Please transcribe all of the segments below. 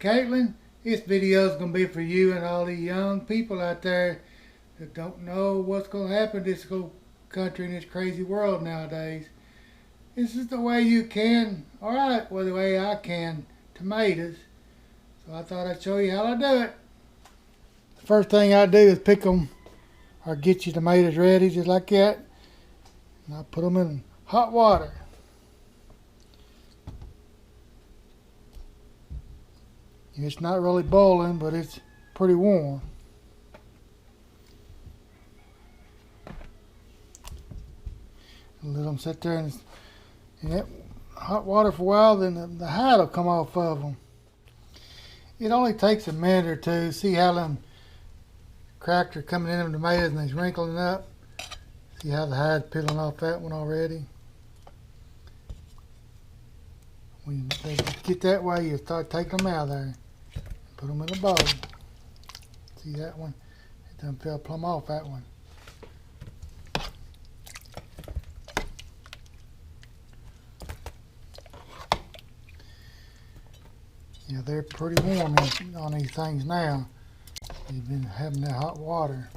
Caitlin, this video is going to be for you and all the young people out there that don't know what's going to happen to this whole country and this crazy world nowadays. This is the way you can, alright, well the way I can, tomatoes. So I thought I'd show you how I do it. The first thing I do is pick them or get your tomatoes ready just like that. And I put them in hot water. It's not really boiling, but it's pretty warm. And let them sit there in that hot water for a while, then the hide will come off of them. It only takes a minute or two. See how them cracks are coming in them tomatoes and they're wrinkling up? See how the hide's peeling off that one already? When they get that way, you start taking them out of there. Put them in a bowl. See that one? It done fell plumb off that one. Yeah, they're pretty warm on these things now. You've been having that hot water.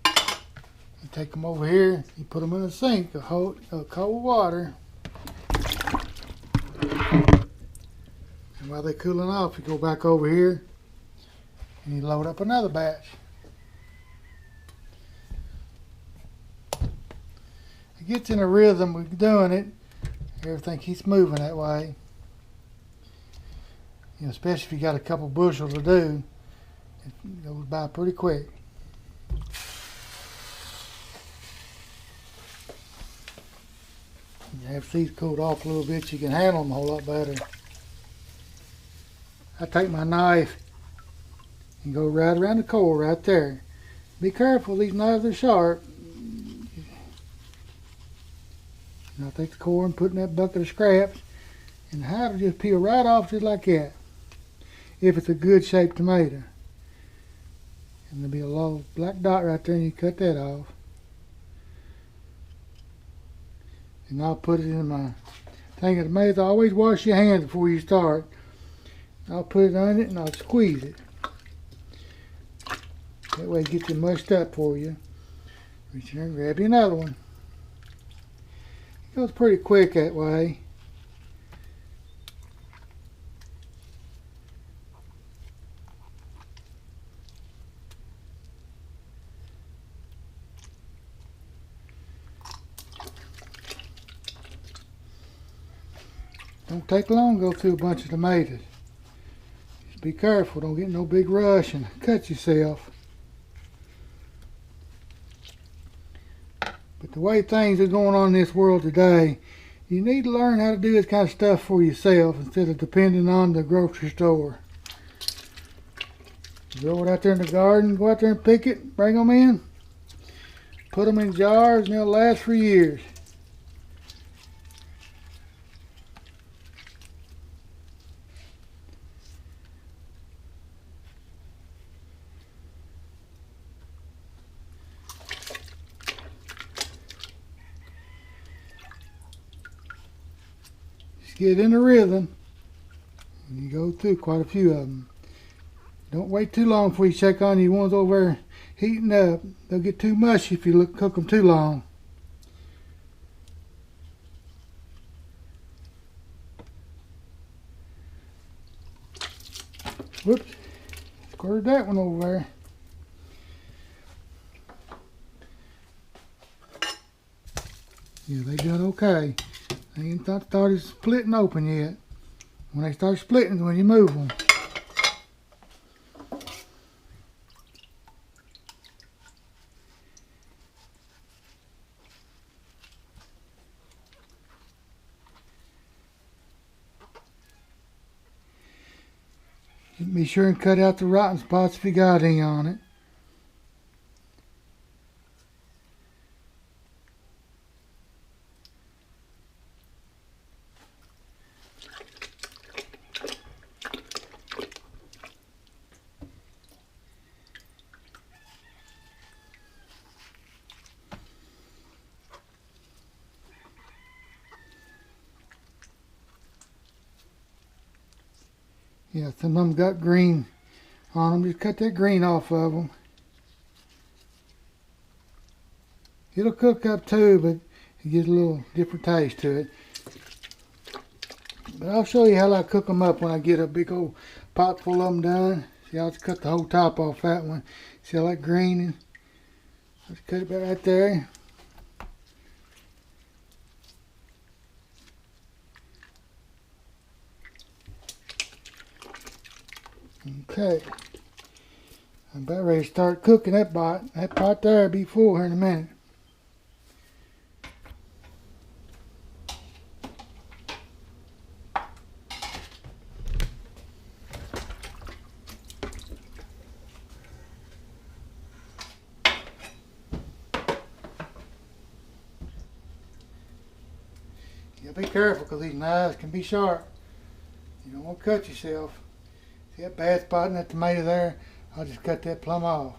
You take them over here, you put them in a sink of cold water. And while they're cooling off, you go back over here and you load up another batch. It gets in a rhythm with doing it. Everything keeps moving that way. You know, especially if you got a couple bushels to do, it goes by pretty quick. You have these cooled off a little bit, you can handle them a whole lot better. I take my knife and go right around the core right there. Be careful, these knives are sharp. And I'll take the core and put in that bucket of scraps, and the hide will just peel right off just like that. If it's a good shaped tomato. And there'll be a little black dot right there and you cut that off. And I'll put it in my thing of tomatoes. Always wash your hands before you start. I'll put it on it and I'll squeeze it. That way it gets it mushed up for you. Reach in there and grab you another one. It goes pretty quick that way. Don't take long to go through a bunch of tomatoes. Just be careful, don't get no big rush and cut yourself. But the way things are going on in this world today, you need to learn how to do this kind of stuff for yourself instead of depending on the grocery store. Grow it out there in the garden, go out there and pick it, bring them in, put them in jars, and they'll last for years. Get in a rhythm and you go through quite a few of them. Don't wait too long before you check on your ones over there heating up. They'll get too mushy if you cook them too long. Whoops, squirted that one over there. Yeah, they done okay. They ain't not started splitting open yet. When they start splitting is when you move them. Be sure and cut out the rotten spots if you got any on it. Yeah, some of them got green on them. Just cut that green off of them. It'll cook up too, but it gives a little different taste to it. But I'll show you how I cook them up when I get a big old pot full of them done. See, I'll just cut the whole top off that one. See how that green? Let's cut it right there. Okay. I'm about ready to start cooking that pot. That pot there will be full here in a minute. Yeah, be careful because these knives can be sharp. You don't want to cut yourself. See that bad spot in that tomato there? I'll just cut that plumb off.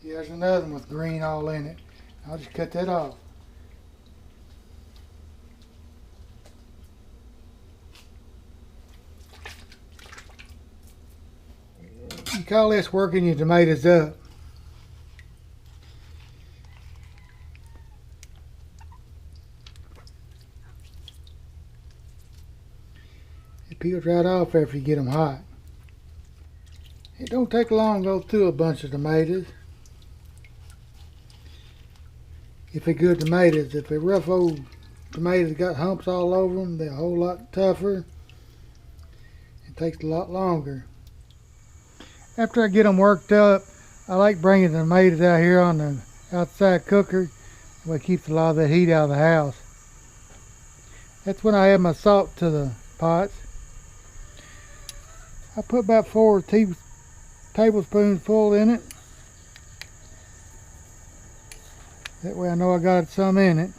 Yeah, there's another one with green all in it. I'll just cut that off. You call this working your tomatoes up. It peels right off after you get them hot. It don't take long to go through a bunch of tomatoes. If they're good tomatoes. If they're rough old tomatoes got humps all over them, they're a whole lot tougher. It takes a lot longer. After I get them worked up, I like bringing the tomatoes out here on the outside cooker. That keeps a lot of that heat out of the house. That's when I add my salt to the pots. I put about 4 tablespoons full in it. That way I know I got some in it.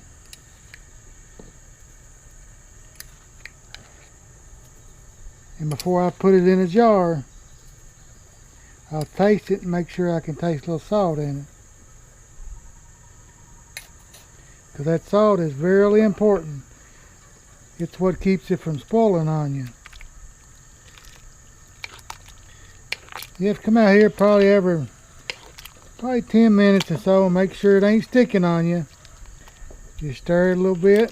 And before I put it in a jar, I'll taste it and make sure I can taste a little salt in it. Because that salt is very important. It's what keeps it from spoiling on you. You have to come out here probably 10 minutes or so and make sure it ain't sticking on you. Just stir it a little bit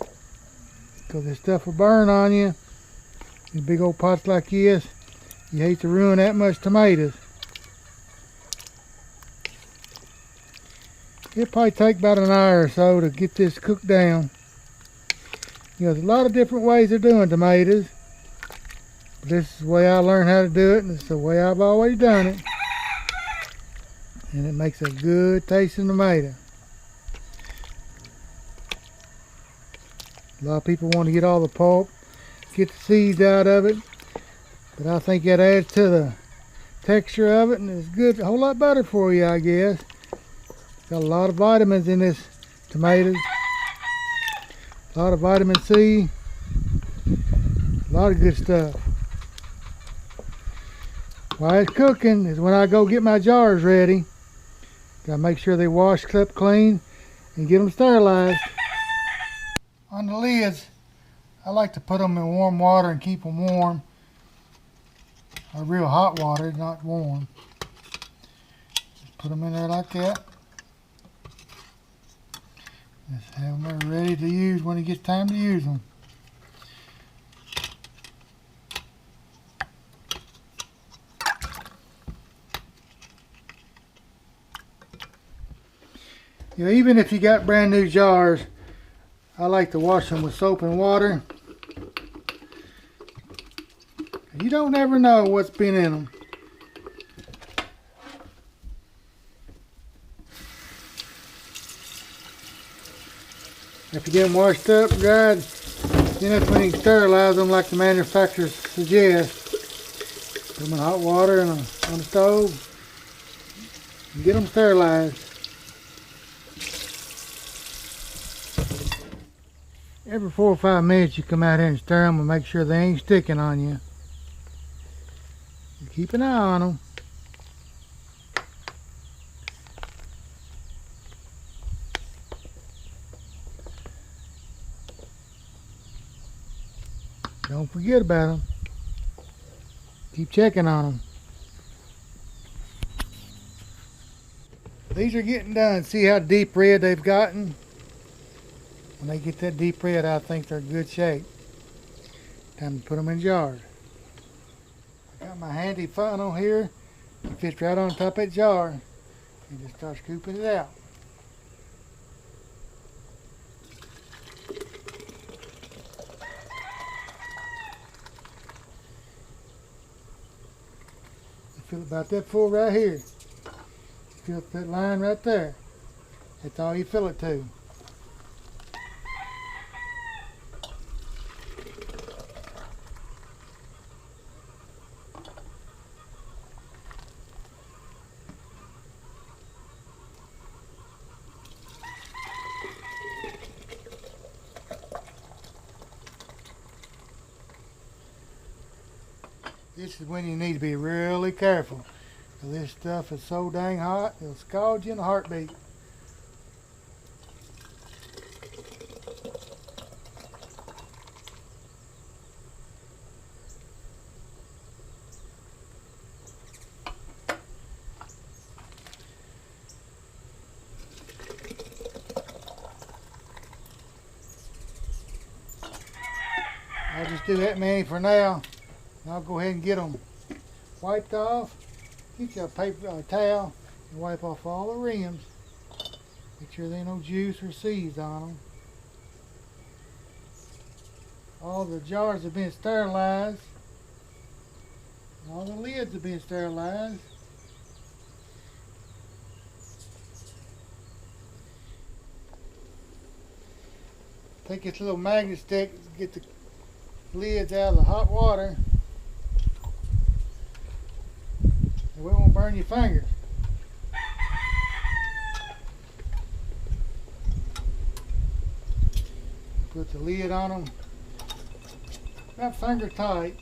because this stuff will burn on you. These big old pots like this, you hate to ruin that much tomatoes. It'll probably take about an hour or so to get this cooked down. You know, there's a lot of different ways of doing tomatoes. But this is the way I learned how to do it, and it's the way I've always done it. And it makes a good tasting tomato. A lot of people want to get all the pulp, get the seeds out of it. But I think that adds to the texture of it, and it's good, a whole lot better for you, I guess. Got a lot of vitamins in this tomatoes. A lot of vitamin C. A lot of good stuff. While it's cooking is when I go get my jars ready. Gotta make sure they washed up clean and get them sterilized. On the lids, I like to put them in warm water and keep them warm. Or real hot water, not warm. Just put them in there like that. Just have them ready to use when it gets time to use them. You know, even if you got brand new jars, I like to wash them with soap and water. You don't ever know what's been in them. If you get them washed up, dried, then that's when you can sterilize them like the manufacturers suggest. Put them in hot water and on the stove and get them sterilized. Every 4 or 5 minutes you come out here and stir them and make sure they ain't sticking on you. Keep an eye on them. Don't forget about them. Keep checking on them. These are getting done. See how deep red they've gotten? When they get that deep red, I think they're in good shape. Time to put them in jars. I got my handy funnel here. It fits right on top of that jar. And just start scooping it out. You fill it about that full right here. Fill up that line right there. That's all you fill it to. This is when you need to be really careful. This stuff is so dang hot, it'll scald you in a heartbeat. I'll just do that many for now. And I'll go ahead and get them wiped off. Get you a paper towel and wipe off all the rims. Make sure there ain't no juice or seeds on them. All the jars have been sterilized. All the lids have been sterilized. Take this little magnet stick, get the lids out of the hot water. We won't burn your fingers. Put the lid on them. About finger tight.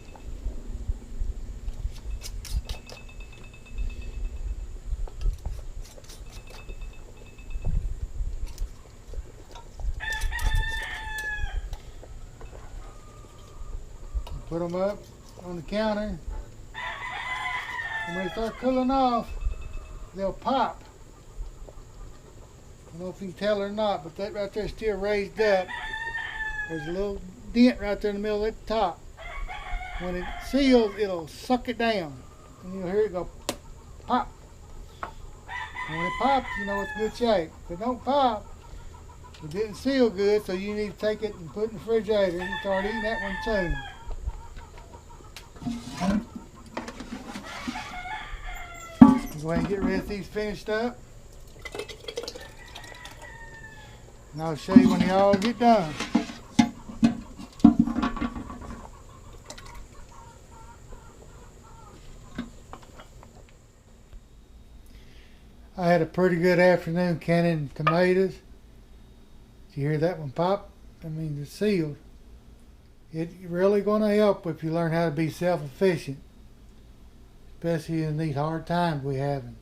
Put them up on the counter. And when they start cooling off, they'll pop. I don't know if you can tell or not, but that right there is still raised up. There's a little dent right there in the middle at the top. When it seals, it'll suck it down. And you'll hear it go pop. And when it pops, you know it's good shape. If it don't pop, it didn't seal good, so you need to take it and put it in the refrigerator and start eating that one soon. Go ahead and get rid of these finished up. And I'll show you when they all get done. I had a pretty good afternoon canning tomatoes. Did you hear that one pop? That means it's sealed. It's really going to help if you learn how to be self-efficient. Especially in these hard times we're having.